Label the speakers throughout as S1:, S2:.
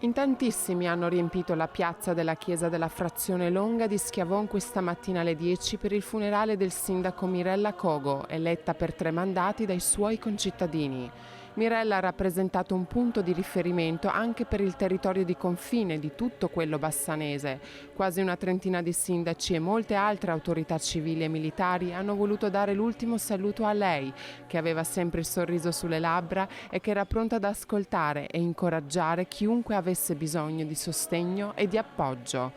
S1: In tantissimi hanno riempito la piazza della chiesa della frazione Longa di Schiavon questa mattina alle 10 per il funerale del sindaco Mirella Cogo, eletta per 3 mandati dai suoi concittadini. Mirella ha rappresentato un punto di riferimento anche per il territorio di confine di tutto quello bassanese. Quasi una trentina di sindaci e molte altre autorità civili e militari hanno voluto dare l'ultimo saluto a lei, che aveva sempre il sorriso sulle labbra e che era pronta ad ascoltare e incoraggiare chiunque avesse bisogno di sostegno e di appoggio.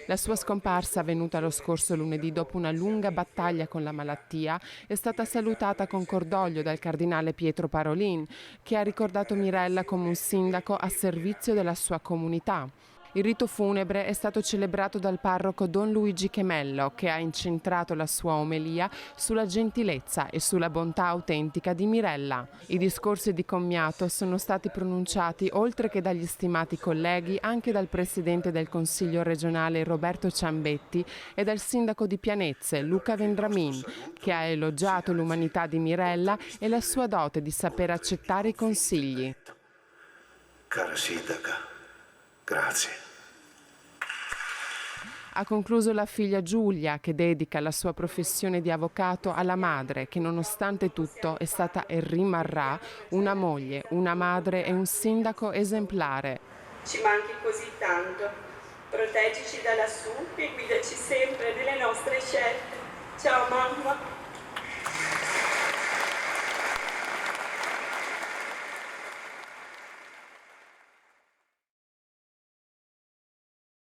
S1: La sua scomparsa, avvenuta lo scorso lunedì dopo una lunga battaglia con la malattia, è stata salutata con cordoglio dal cardinale Pietro Parolin, che ha ricordato Mirella come un sindaco a servizio della sua comunità. Il rito funebre è stato celebrato dal parroco Don Luigi Chemello, che ha incentrato la sua omelia sulla gentilezza e sulla bontà autentica di Mirella. I discorsi di commiato sono stati pronunciati, oltre che dagli stimati colleghi, anche dal presidente del Consiglio regionale Roberto Ciambetti e dal sindaco di Pianezze, Luca Vendramin, che ha elogiato l'umanità di Mirella e la sua dote di saper accettare i consigli.
S2: Cara sindaca, grazie.
S1: Ha concluso la figlia Giulia, che dedica la sua professione di avvocato alla madre, che nonostante tutto è stata e rimarrà una moglie, una madre e un sindaco esemplare.
S3: Ci manchi così tanto. Proteggici da lassù e guidaci sempre nelle nostre scelte. Ciao mamma.